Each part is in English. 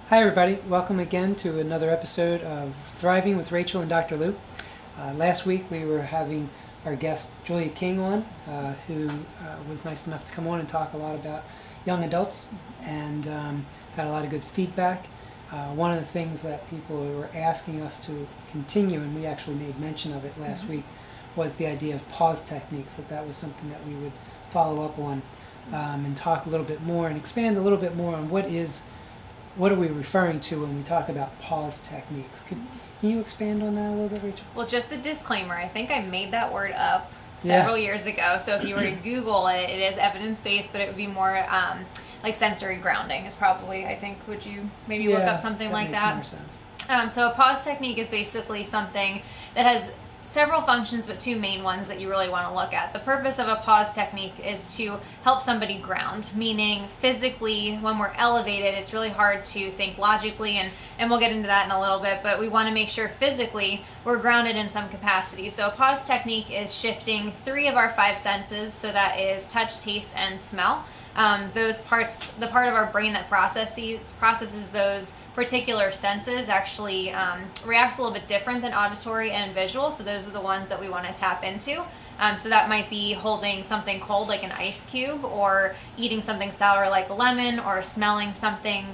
Hi everybody, welcome again to another episode of Thriving with Rachael and Dr. Lou. Last week we were having our guest Julia King on, who was nice enough to come on and talk a lot about young adults and had a lot of good feedback. One of the things that people were asking us to continue, and we actually made mention of it last week, was the idea of pause techniques, that was something that we would follow up on and talk a little bit more and expand a little bit more on what are we referring to when we talk about pause techniques. Can you expand on that a little bit, Rachel? Well, just a disclaimer, I think I made that word up several years ago, so if you were to Google it, it is evidence-based, but it would be more like sensory grounding is probably, I think, would you maybe look up something like that? Makes more sense. So a pause technique is basically something that has several functions, but two main ones that you really want to look at. The purpose of a pause technique is to help somebody ground, meaning physically, when we're elevated, it's really hard to think logically, and we'll get into that in a little bit, but we want to make sure physically we're grounded in some capacity. So a pause technique is shifting 3 of our 5 senses, so that is touch, taste, and smell. Those parts, the part of our brain that processes those particular senses actually reacts a little bit different than auditory and visual, so those are the ones that we want to tap into. So that might be holding something cold like an ice cube, or eating something sour like a lemon, or smelling something,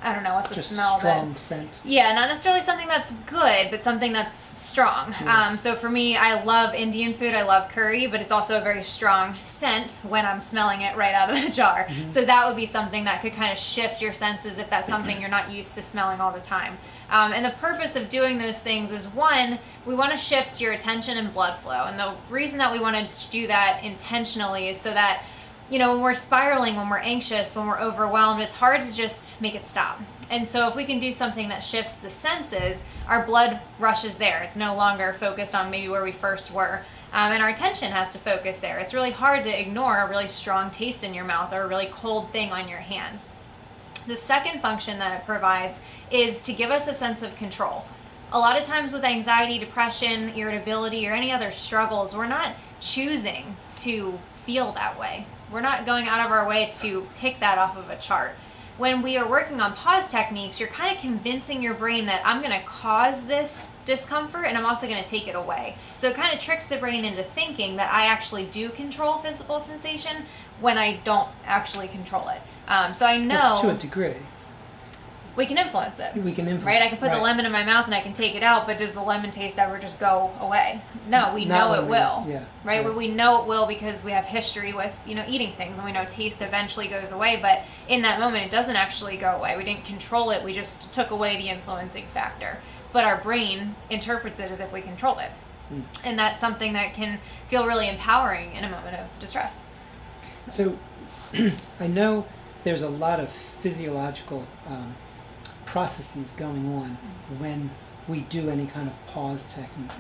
I don't know, what's Just a smell strong that... scent. Yeah, not necessarily something that's good, but something that's strong. So for me, I love Indian food, I love curry, but it's also a very strong scent when I'm smelling it right out of the jar. So that would be something that could kind of shift your senses if that's something you're not used to smelling all the time. And the purpose of doing those things is, one, we want to shift your attention and blood flow. And the reason that we want to do that intentionally is so that, you know, when we're spiraling, when we're anxious, when we're overwhelmed, it's hard to just make it stop. And so if we can do something that shifts the senses, our blood rushes there. It's no longer focused on maybe where we first were. And our attention has to focus there. It's really hard to ignore a really strong taste in your mouth or a really cold thing on your hands. The second function that it provides is to give us a sense of control. A lot of times with anxiety, depression, irritability, or any other struggles, we're not choosing to feel that way. We're not going out of our way to pick that off of a chart. When we are working on pause techniques, you're kind of convincing your brain that I'm going to cause this discomfort and I'm also going to take it away. So it kind of tricks the brain into thinking that I actually do control physical sensation when I don't actually control it. So I know... To a degree. We can influence it. We can influence right? I can put the lemon in my mouth and I can take it out, but does the lemon taste ever just go away? No, we know it will. Right? Well, we know it will because we have history with, eating things, and we know taste eventually goes away, but in that moment it doesn't actually go away. We didn't control it, we just took away the influencing factor. But our brain interprets it as if we controlled it. And that's something that can feel really empowering in a moment of distress. So I know there's a lot of physiological processes going on when we do any kind of pause technique.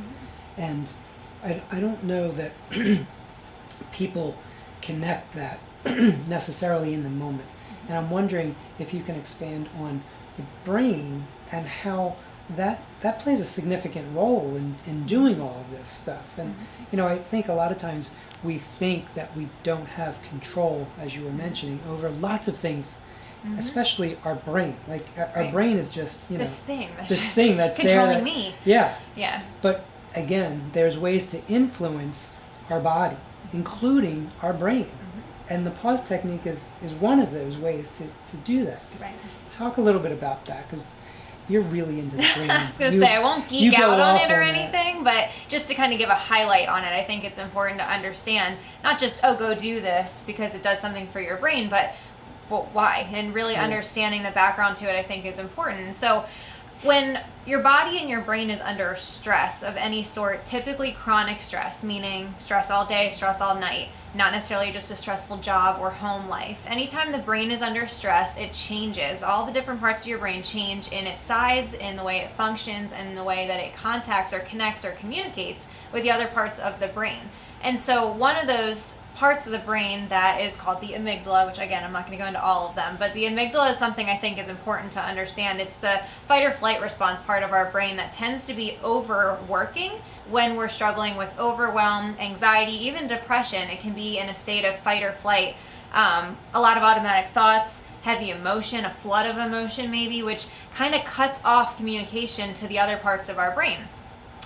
And I don't know that people connect that necessarily in the moment. And I'm wondering if you can expand on the brain and how that plays a significant role in doing all of this stuff. And I think a lot of times we think that we don't have control, as you were mentioning, over lots of things, especially our brain. Like our brain is just this thing that's controlling there me. Yeah. But again, there's ways to influence our body, including our brain. And the pause technique is one of those ways to do that. Right. Talk a little bit about that, because you're really into the brain. I was going to say, I won't geek out on it or anything, but just to kind of give a highlight on it, I think it's important to understand, not just, go do this because it does something for your brain, but why? And really understanding the background to it, I think, is important. So when your body and your brain is under stress of any sort, typically chronic stress, meaning stress all day, stress all night, not necessarily just a stressful job or home life. Anytime the brain is under stress, it changes. All the different parts of your brain change in its size, in the way it functions, and in the way that it contacts or connects or communicates with the other parts of the brain. And so one of those parts of the brain that is called the amygdala, which again, I'm not going to go into all of them, but the amygdala is something I think is important to understand. It's the fight or flight response part of our brain that tends to be overworking when we're struggling with overwhelm, anxiety, even depression. It can be in a state of fight or flight a lot of automatic thoughts, heavy emotion, a flood of emotion maybe, which kind of cuts off communication to the other parts of our brain.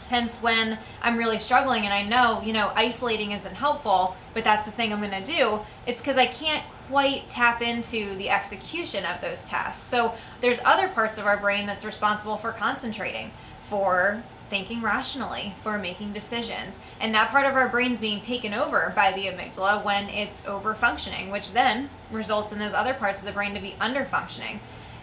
Hence, when I'm really struggling and I know, isolating isn't helpful, but that's the thing I'm going to do, it's because I can't quite tap into the execution of those tasks. So there's other parts of our brain that's responsible for concentrating, for thinking rationally, for making decisions. And that part of our brain's being taken over by the amygdala when it's over functioning, which then results in those other parts of the brain to be under functioning.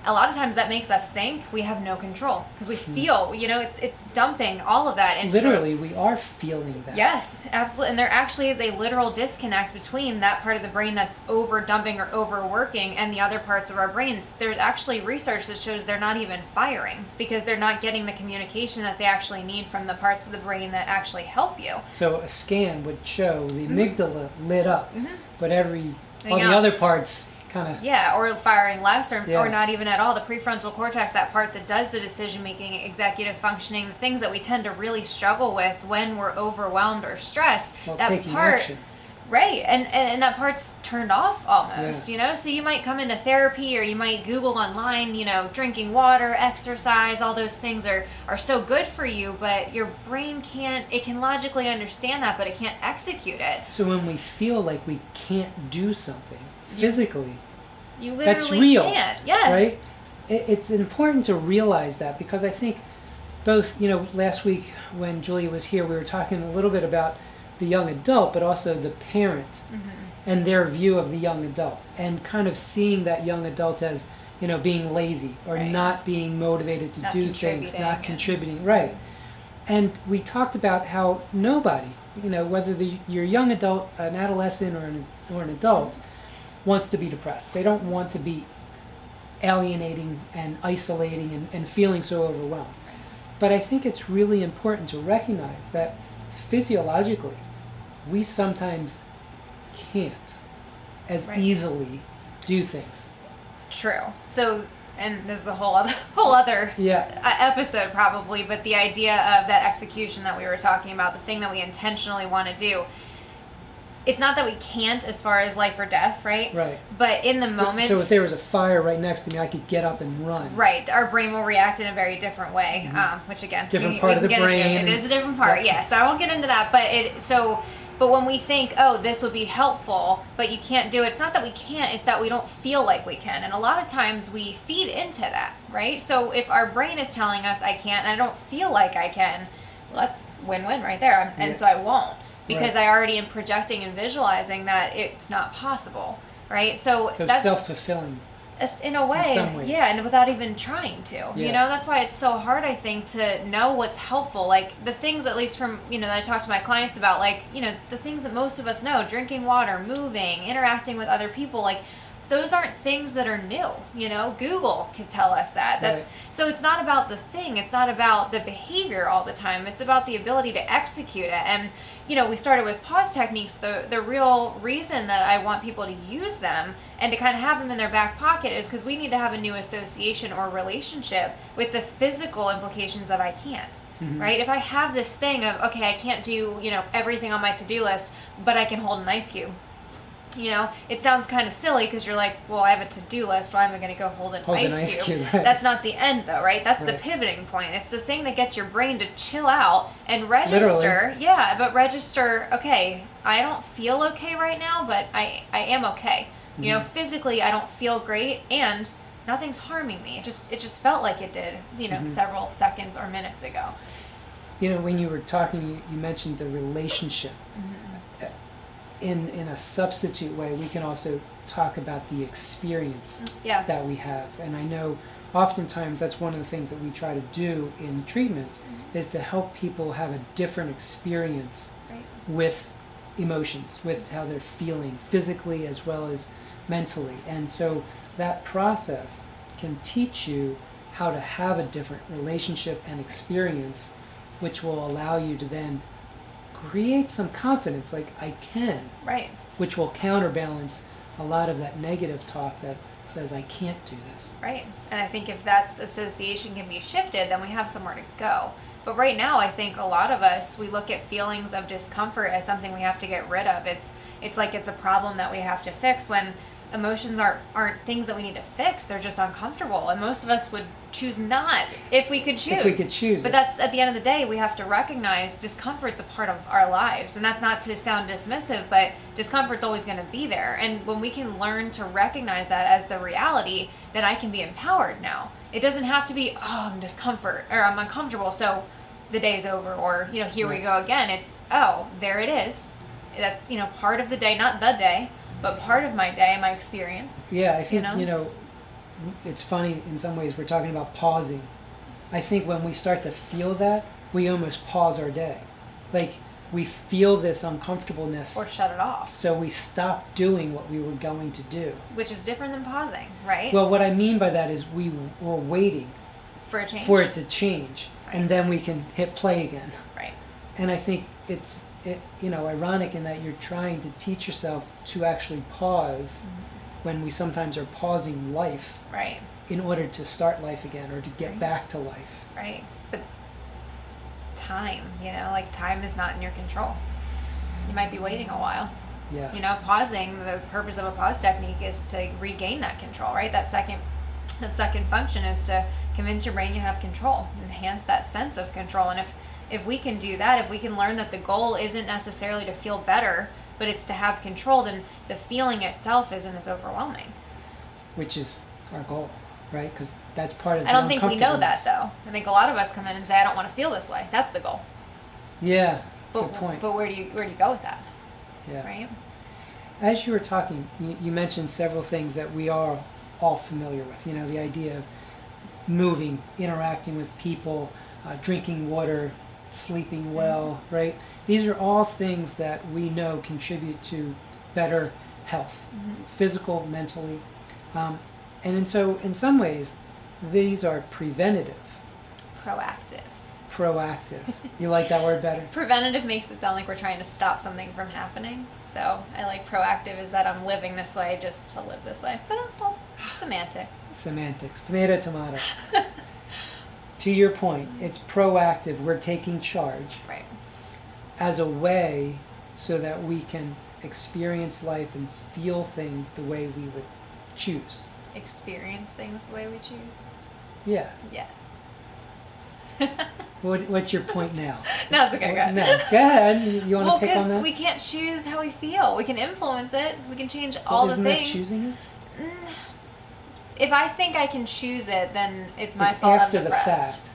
A lot of times that makes us think we have no control because we feel, it's dumping all of that into literally we are feeling that. Yes, absolutely. And there actually is a literal disconnect between that part of the brain that's over dumping or overworking and the other parts of our brains. There's actually research that shows they're not even firing because they're not getting the communication that they actually need from the parts of the brain that actually help you. So a scan would show the amygdala lit up, but all the else. other parts kind of... Yeah, or firing less or not even at all. The prefrontal cortex, that part that does the decision-making, executive functioning, the things that we tend to really struggle with when we're overwhelmed or stressed. That taking part, action. Right, and that part's turned off almost, So you might come into therapy or you might Google online, drinking water, exercise, all those things are so good for you, but your brain it can logically understand that, but it can't execute it. So when we feel like we can't do something physically, you literally that's real, can't. Yeah. Right? It's important to realize that because I think both, last week when Julia was here, we were talking a little bit about the young adult, but also the parent and their view of the young adult and kind of seeing that young adult as, being lazy or not being motivated to do things, not contributing. Right. And we talked about how nobody, whether you're a young adult, an adolescent, or an adult, wants to be depressed. They don't want to be alienating and isolating and feeling so overwhelmed. But I think it's really important to recognize that physiologically, we sometimes can't as easily do things. True. So, and this is a whole other episode probably, but the idea of that execution that we were talking about, the thing that we intentionally want to do, it's not that we can't as far as life or death, right? Right. But in the moment... So if there was a fire right next to me, I could get up and run. Right. Our brain will react in a very different way, which again... Different part of the brain. It is a different part, yes. So I won't get into that, but when we think, this would be helpful, but you can't do it, it's not that we can't, it's that we don't feel like we can. And a lot of times we feed into that, right? So if our brain is telling us I can't and I don't feel like I can, well, that's win-win right there. And so I won't. Because I already am projecting and visualizing that it's not possible, right? So that's self-fulfilling. In a way, in some ways. Yeah, and without even trying to. That's why it's so hard, I think, to know what's helpful. Like the things, at least from, that I talk to my clients about, like, the things that most of us know, drinking water, moving, interacting with other people, like, those aren't things that are new. Google could tell us that. So it's not about the thing. It's not about the behavior all the time. It's about the ability to execute it. And, we started with pause techniques. The real reason that I want people to use them and to kind of have them in their back pocket is because we need to have a new association or relationship with the physical implications of I can't. Right? If I have this thing of, okay, I can't do, everything on my to-do list, but I can hold an ice cube. It sounds kind of silly because you're like, well, I have a to-do list. Why am I going to go hold an ice cube? Right. That's not the end, though, right? That's the pivoting point. It's the thing that gets your brain to chill out and register. Literally. Yeah, but register, okay, I don't feel okay right now, but I am okay. Physically, I don't feel great, and nothing's harming me. It just felt like it did, several seconds or minutes ago. When you were talking, you mentioned the relationship. In a substitute way, we can also talk about the experience that we have. And I know oftentimes that's one of the things that we try to do in treatment is to help people have a different experience with emotions, with how they're feeling physically as well as mentally. And so that process can teach you how to have a different relationship and experience, which will allow you to then create some confidence, like I can, which will counterbalance a lot of that negative talk that says I can't do this. Right. And I think if that association can be shifted, then we have somewhere to go. But right now, I think a lot of us, we look at feelings of discomfort as something we have to get rid of. it's like it's a problem that we have to fix, when emotions aren't things that we need to fix. They're just uncomfortable, and most of us would choose not if we could choose. If we could choose. But that's, at the end of the day, we have to recognize discomfort's a part of our lives, and that's not to sound dismissive, but discomfort's always going to be there. And when we can learn to recognize that as the reality, then I can be empowered now. It doesn't have to be, oh, I'm discomfort, or I'm uncomfortable, so the day's over, or, you know, here we go again. It's, oh, there it is. That's, you know, part of the day, not the day, but part of my day, my experience. Yeah, I think, you know, it's funny in some ways, we're talking about pausing. I think when we start to feel that, we almost pause our day. Like, we feel this uncomfortableness. Or shut it off. So we stop doing what we were going to do. Which is different than pausing, right? Well, what I mean by that is we were waiting for a change. For it to change. Right. And then we can hit play again. Right. And I think it's you know, ironic in that you're trying to teach yourself to actually pause when we sometimes are pausing life. Right. In order to start life again or to get back to life. Right. But time, you know, like time is not in your control. You might be waiting a while. Yeah. You know, pausing, the purpose of a pause technique is to regain that control, right? That second function is to convince your brain you have control, enhance that sense of control. And if we can do that, if we can learn that the goal isn't necessarily to feel better, but it's to have control, then the feeling itself isn't as overwhelming. Which is our goal, right? Because that's part of the I don't think we know that, though. I think a lot of us come in and say, I don't want to feel this way. That's the goal. Yeah, good point. But where do you go with that? Yeah. Right? As you were talking, you mentioned several things that we are all familiar with. You know, the idea of moving, interacting with people, drinking water, sleeping well, right? These are all things that we know contribute to better health, physical, mentally. And so in some ways, these are preventative. Proactive. You like that word better? Preventative makes it sound like we're trying to stop something from happening. So I like proactive is that I'm living this way just to live this way. But well, semantics. Tomato. To your point, it's proactive. We're taking charge. Right. As a way so that we can experience life and feel things the way we would choose. Experience things the way we choose? Yeah. Yes. What's your point now? No, it's okay. Go ahead. No, go ahead. You want to pick on that? Well, because we can't choose how we feel. We can influence it. We can change all the things. Isn't that choosing it? If I think I can choose it, then it's my fault. After the fact.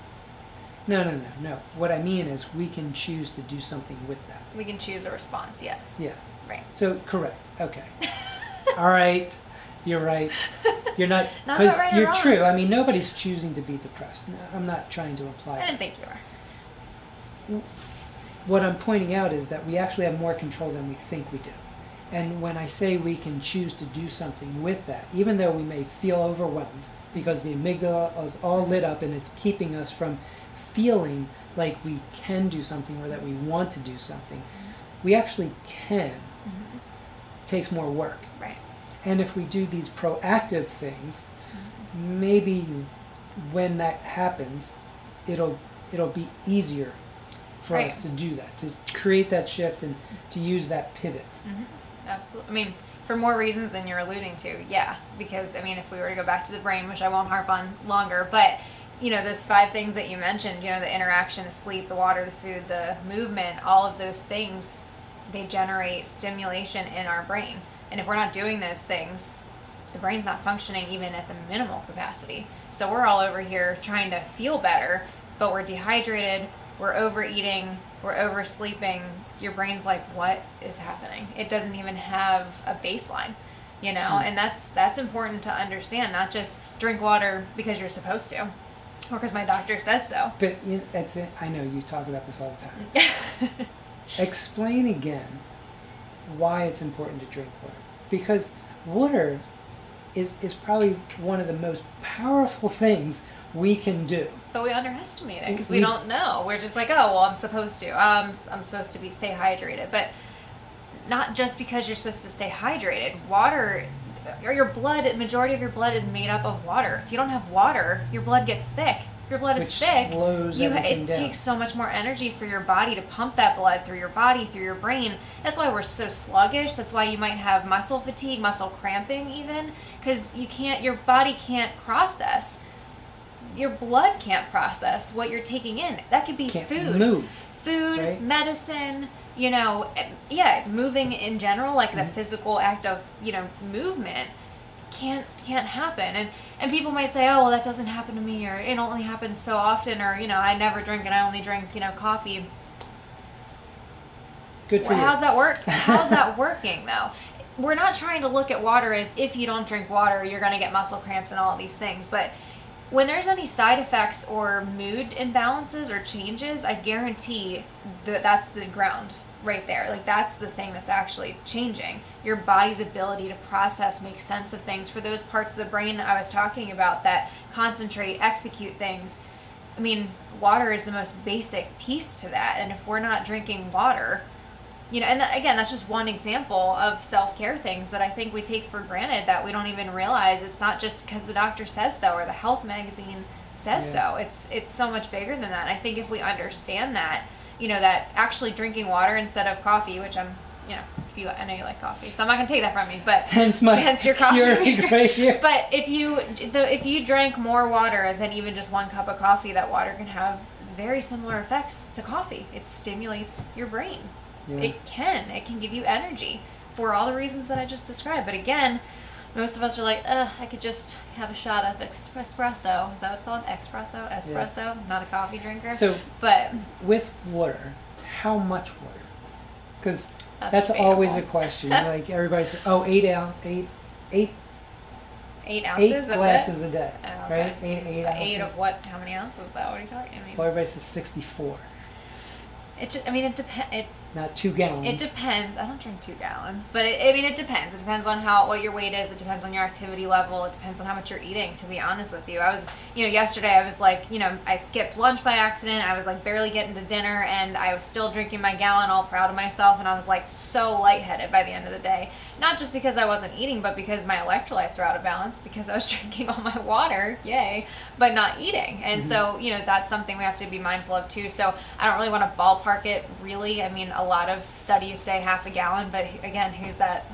No. What I mean is we can choose to do something with that. We can choose a response, yes. Yeah. Right. So, correct. Okay. All right. You're right. You're not, Not because right or you're wrong. true. I mean, nobody's choosing to be depressed. I'm not trying to imply I didn't think you were. What I'm pointing out is that we actually have more control than we think we do. And when I say we can choose to do something with that, even though we may feel overwhelmed because the amygdala is all lit up and it's keeping us from feeling like we can do something or that we want to do something, we actually can. It takes more work. Right. And if we do these proactive things, maybe when that happens, it'll be easier for us to do that, to create that shift and to use that pivot. Absolutely. I mean, for more reasons than you're alluding to, yeah. Because, I mean, if we were to go back to the brain, which I won't harp on longer, but, you know, those 5 things that you mentioned, you know, the interaction, the sleep, the water, the food, the movement, all of those things, they generate stimulation in our brain. And if we're not doing those things, the brain's not functioning even at the minimal capacity. So we're all over here trying to feel better, but we're dehydrated, we're overeating, we're oversleeping. Your brain's like, what is happening? It doesn't even have a baseline, you know? And that's important to understand, not just drink water because you're supposed to, or because my doctor says so. But I know you talk about this all the time. Explain again why it's important to drink water. Because water is probably one of the most powerful things we can do. But we underestimate it because we don't know. We're just like, oh, well, I'm supposed to. I'm supposed to stay hydrated. But not just because you're supposed to stay hydrated. Water, or your blood, majority of your blood is made up of water. If you don't have water, your blood gets thick. your blood is Which thick, slows everything it down. takes so much more energy for your body to pump that blood through your body, through your brain. That's why we're so sluggish. That's why you might have muscle fatigue, muscle cramping even, because your body can't process. Your blood can't process what you're taking in. That could be Can't food. move. Food, right? medicine, moving in general, like the physical act of, movement can't happen. And people might say, oh, well, that doesn't happen to me, or it only happens so often, or, I never drink and I only drink, coffee. Good for you. How's that work? How's that working though? We're not trying to look at water as if you don't drink water, you're going to get muscle cramps and all of these things. But when there's any side effects or mood imbalances or changes, I guarantee that's the ground right there. Like, that's the thing that's actually changing. Your body's ability to process, make sense of things. For those parts of the brain I was talking about that concentrate, execute things, I mean, water is the most basic piece to that. And if we're not drinking water, and again, that's just one example of self-care things that I think we take for granted that we don't even realize. It's not just because the doctor says so or the health magazine says so. It's so much bigger than that. And I think if we understand that, that actually drinking water instead of coffee, which I know you like coffee, so I'm not gonna take that from you, but hence your coffee Keurig right here. But if you drank more water than even just one cup of coffee, that water can have very similar effects to coffee. It stimulates your brain. Yeah. It can give you energy for all the reasons that I just described. But again, most of us are like, I could just have a shot of espresso. Is that what it's called? Espresso? Yeah. Not a coffee drinker. So, but with water, how much water? Because that's always a question. Like, everybody says, 8 ounces. 8 That's glasses it? a day, Oh, okay. right? 8 ounces. 8 of what? How many ounces though? What are you talking? Well, everybody says 64. It depends. Not 2 gallons. It depends. I don't drink 2 gallons, but it depends. It depends on what your weight is. It depends on your activity level. It depends on how much you're eating, to be honest with you. I was, yesterday I was like, I skipped lunch by accident. I was like barely getting to dinner, and I was still drinking my gallon, all proud of myself, and I was like so lightheaded by the end of the day. Not just because I wasn't eating, but because my electrolytes were out of balance, because I was drinking all my water, yay, but not eating. And so, that's something we have to be mindful of too. So I don't really want to ballpark it, really. I mean, a lot of studies say half a gallon, but again, who's that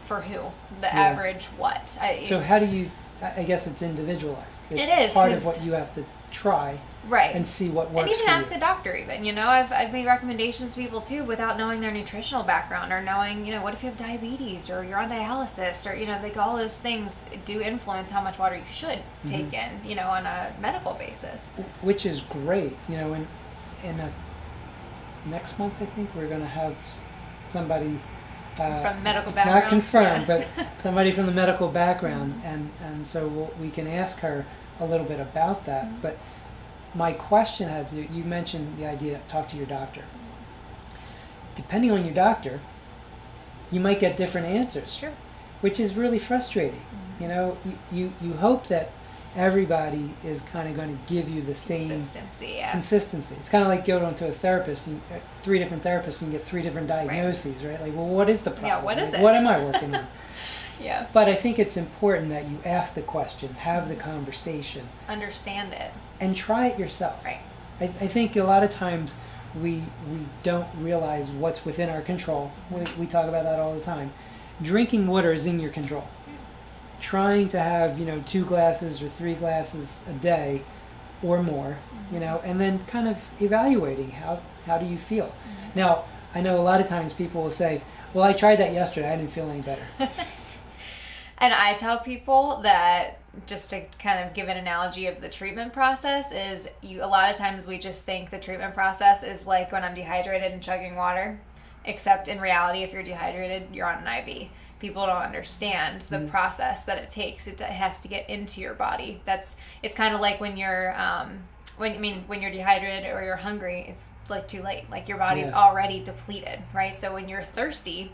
for who? The average what? So how do you, I guess it's individualized. It's it is, part of what you have to try right, and see what works and even for ask you. a doctor even. I've made recommendations to people too without knowing their nutritional background, or knowing, what if you have diabetes or you're on dialysis, or like all those things do influence how much water you should take in, on a medical basis. Which is great. Next month, I think we're going to have somebody from medical it's background. not confirmed, Yes. but somebody from the medical background, and so we can ask her a little bit about that. But my question had to, you mentioned the idea, talk to your doctor. Depending on your doctor, you might get different answers. Sure. Which is really frustrating. You hope that everybody is kind of going to give you the same consistency. It's kind of like going to a therapist, 3 different therapists, and you get 3 different diagnoses, right? Like, well, what is the problem? Yeah, what is it? What am I working on? Yeah. But I think it's important that you ask the question, have the conversation, understand it, and try it yourself. Right. I think a lot of times we don't realize what's within our control. We talk about that all the time. Drinking water is in your control. Trying to have 2 glasses or 3 glasses a day or more, and then kind of evaluating how do you feel. Now, I know a lot of times people will say, well, I tried that yesterday, I didn't feel any better. And I tell people that, just to kind of give an analogy of the treatment process, is a lot of times we just think the treatment process is like when I'm dehydrated and chugging water, except in reality, if you're dehydrated, you're on an IV. People don't understand the process that it takes. It has to get into your body. It's kind of like when you're when you're dehydrated or you're hungry, it's like too late. Like, your body's already depleted, right? So when you're thirsty,